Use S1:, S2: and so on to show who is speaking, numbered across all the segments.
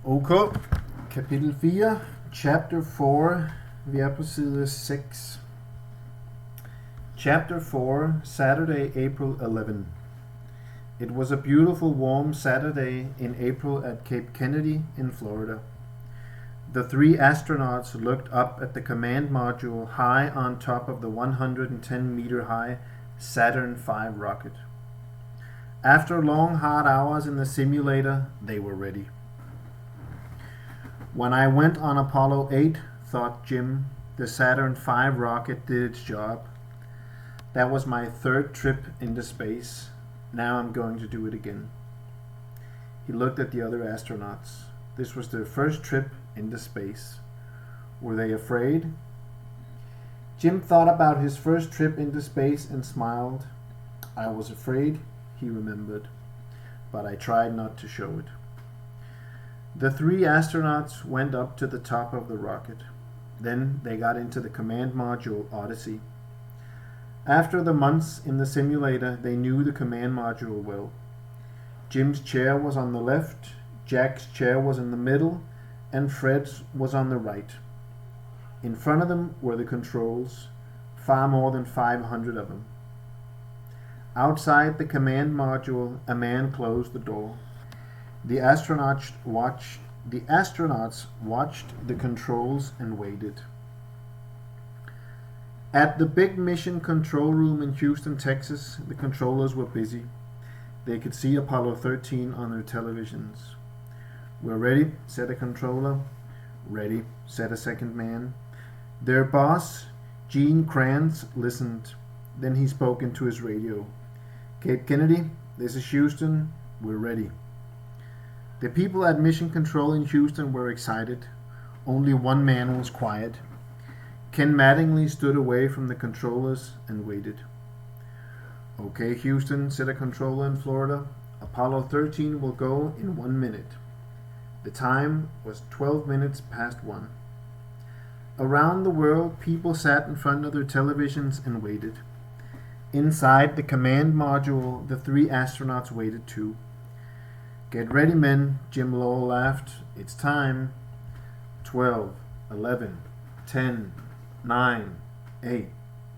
S1: Ok, kapitel 4, chapter 4, vi er på side 6. Chapter 4, Saturday, April 11. It was a beautiful warm Saturday in April at Cape Kennedy in Florida. The three astronauts looked up at the command module high on top of the 110-meter high Saturn V rocket. After long hard hours in the simulator, they were ready. When I went on Apollo 8, thought Jim, the Saturn V rocket did its job. That was my third trip into space. Now I'm going to do it again. He looked at the other astronauts. This was their first trip into space. Were they afraid? Jim thought about his first trip into space and smiled. I was afraid, he remembered, but I tried not to show it. The three astronauts went up to the top of the rocket. Then they got into the command module Odyssey. After the months in the simulator, they knew the command module well. Jim's chair was on the left, Jack's chair was in the middle, and Fred's was on the right. In front of them were the controls, far more than 500 of them. Outside the command module, a man closed the door. The astronauts watched the controls and waited. At the big mission control room in Houston, Texas, the controllers were busy. They could see Apollo 13 on their televisions. "We're ready," said a controller. "Ready," said a second man. Their boss, Gene Kranz, listened. Then he spoke into his radio. "Cape Kennedy, this is Houston. We're ready." The people at Mission Control in Houston were excited. Only one man was quiet. Ken Mattingly stood away from the controllers and waited. "Okay, Houston," said a controller in Florida. "Apollo 13 will go in 1 minute." The time was 12 minutes past 1. Around the world, people sat in front of their televisions and waited. Inside the command module, the three astronauts waited too. "Get ready, men," Jim Lowell laughed. "It's time." 12, 11, 10, 9, 8,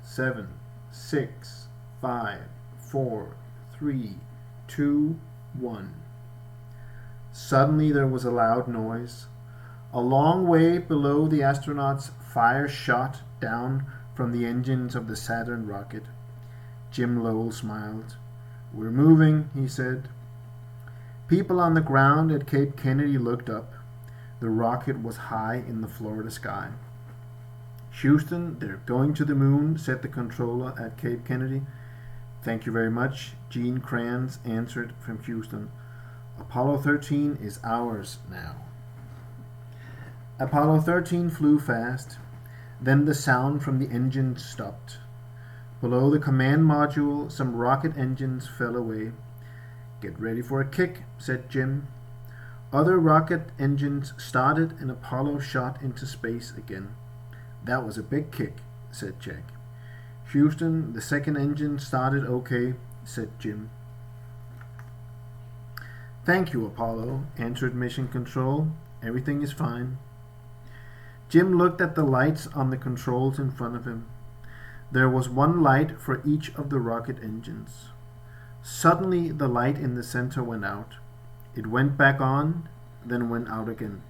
S1: 7, 6, 5, 4, 3, 2, 1. Suddenly there was a loud noise. A long way below the astronauts, fire shot down from the engines of the Saturn rocket. Jim Lowell smiled. "We're moving," he said. People on the ground at Cape Kennedy looked up. The rocket was high in the Florida sky. "Houston, they're going to the moon," said the controller at Cape Kennedy. "Thank you very much," Gene Kranz answered from Houston. "Apollo 13 is ours now." Apollo 13 flew fast. Then the sound from the engines stopped. Below the command module, some rocket engines fell away. "Get ready for a kick," said Jim. Other rocket engines started and Apollo shot into space again. "That was a big kick," said Jack. "Houston, the second engine started okay," said Jim. "Thank you, Apollo," answered Mission Control. "Everything is fine." Jim looked at the lights on the controls in front of him. There was one light for each of the rocket engines. Suddenly the light in the center went out. It went back on, then went out again.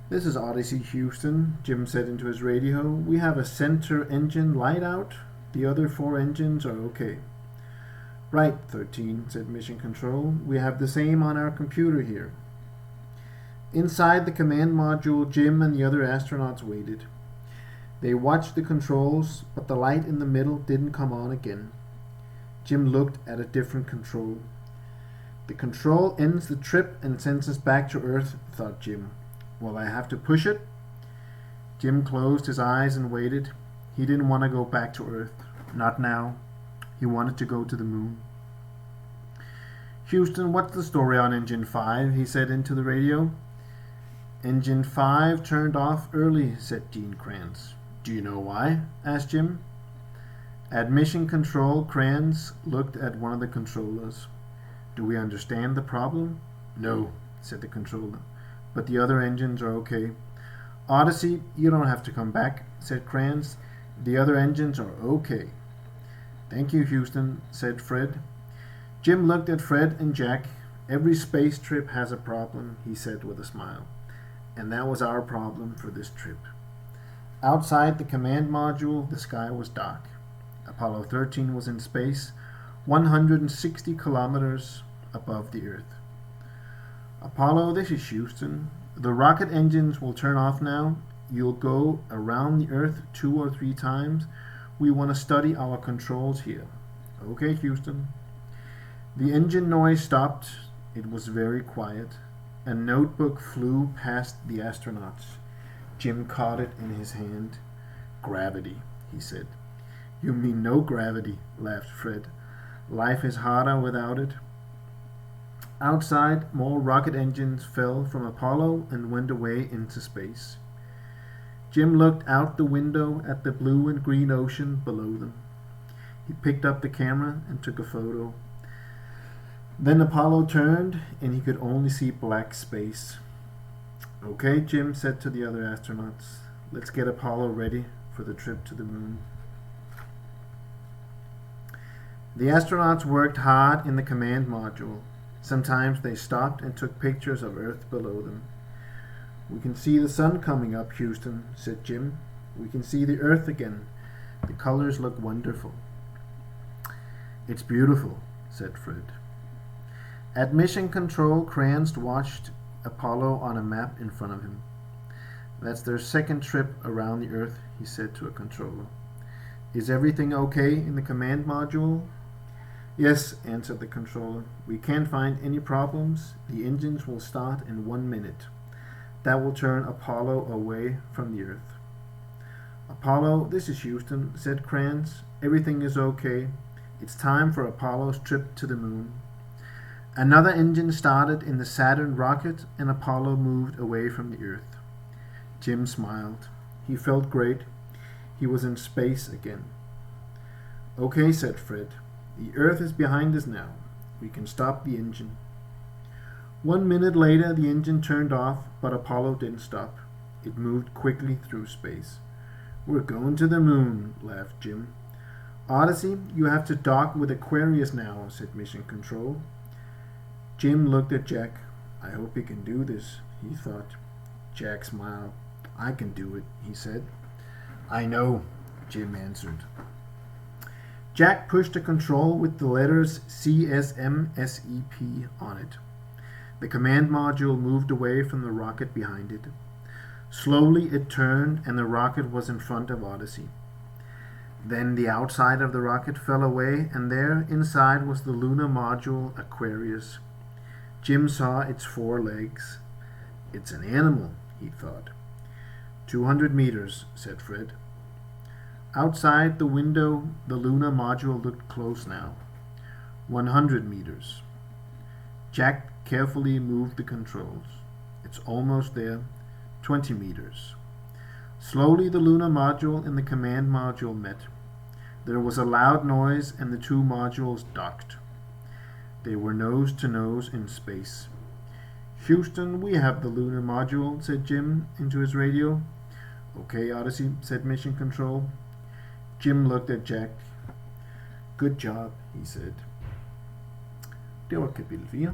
S1: "This is Odyssey, Houston," Jim said into his radio. "We have a center engine light out. The other 4 engines are okay." "Right, 13," said Mission Control. "We have the same on our computer here." Inside the command module, Jim and the other astronauts waited. They watched the controls, but the light in the middle didn't come on again. Jim looked at a different control. "The control ends the trip and sends us back to Earth," thought Jim. "Will I have to push it?" Jim closed his eyes and waited. He didn't want to go back to Earth. Not now. He wanted to go to the moon. "Houston, what's the story on Engine 5? He said into the radio. "Engine 5 turned off early," said Gene Kranz. "Do you know why?" asked Jim. At Mission Control, Kranz looked at one of the controllers. "Do we understand the problem?" "No," said the controller. but the other engines are okay. Odyssey, you don't have to come back, said Kranz. The other engines are okay. Thank you, Houston, said Fred. Jim looked at Fred and Jack. Every space trip has a problem, he said with a smile. And that was our problem for this trip. Outside the command module, the sky was dark. Apollo 13 was in space, 160 kilometers above the Earth. Apollo, this is Houston. The rocket engines will turn off now. You'll go around the Earth 2 or 3 times. We want to study our controls here. Okay, Houston. The engine noise stopped. It was very quiet. A notebook flew past the astronauts. Jim caught it in his hand. Gravity, he said. You mean no gravity, laughed Fred. Life is harder without it. Outside, more rocket engines fell from Apollo and went away into space. Jim looked out the window at the blue and green ocean below them. He picked up the camera and took a photo. Then Apollo turned and he could only see black space. Okay, Jim said to the other astronauts, let's get Apollo ready for the trip to the moon. The astronauts worked hard in the command module. Sometimes they stopped and took pictures of Earth below them. We can see the sun coming up, Houston, said Jim. We can see the Earth again. The colors look wonderful. It's beautiful, said Fred. At Mission Control, Kranz watched Apollo on a map in front of him. That's their second trip around the Earth, he said to a controller. Is everything okay in the command module? Yes, answered the controller. We can't find any problems. The engines will start in 1 minute. That will turn Apollo away from the Earth. Apollo, this is Houston, said Kranz. Everything is okay. It's time for Apollo's trip to the moon. Another engine started in the Saturn rocket and Apollo moved away from the Earth. Jim smiled. He felt great. He was in space again. Okay, said Fred. The Earth is behind us now. We can stop the engine. 1 minute later, the engine turned off, but Apollo didn't stop. It moved quickly through space. We're going to the moon, laughed Jim. Odyssey, you have to dock with Aquarius now, said Mission Control. Jim looked at Jack. I hope he can do this, he thought. Jack smiled. I can do it, he said. I know, Jim answered. Jack pushed a control with the letters CSMSEP on it. The command module moved away from the rocket behind it. Slowly it turned and the rocket was in front of Odyssey. Then the outside of the rocket fell away and there inside was the lunar module Aquarius. Jim saw its 4 legs. It's an animal, he thought. 200 meters, said Fred. Outside the window, the lunar module looked close now. 100 meters. Jack carefully moved the controls. It's almost there. 20 meters. Slowly the lunar module and the command module met. There was a loud noise and the 2 modules docked. They were nose to nose in space. Houston, we have the lunar module, said Jim into his radio. Okay, Odyssey, said Mission Control. Jim looked at Jack. Good job, he said. Det var kapitel 4.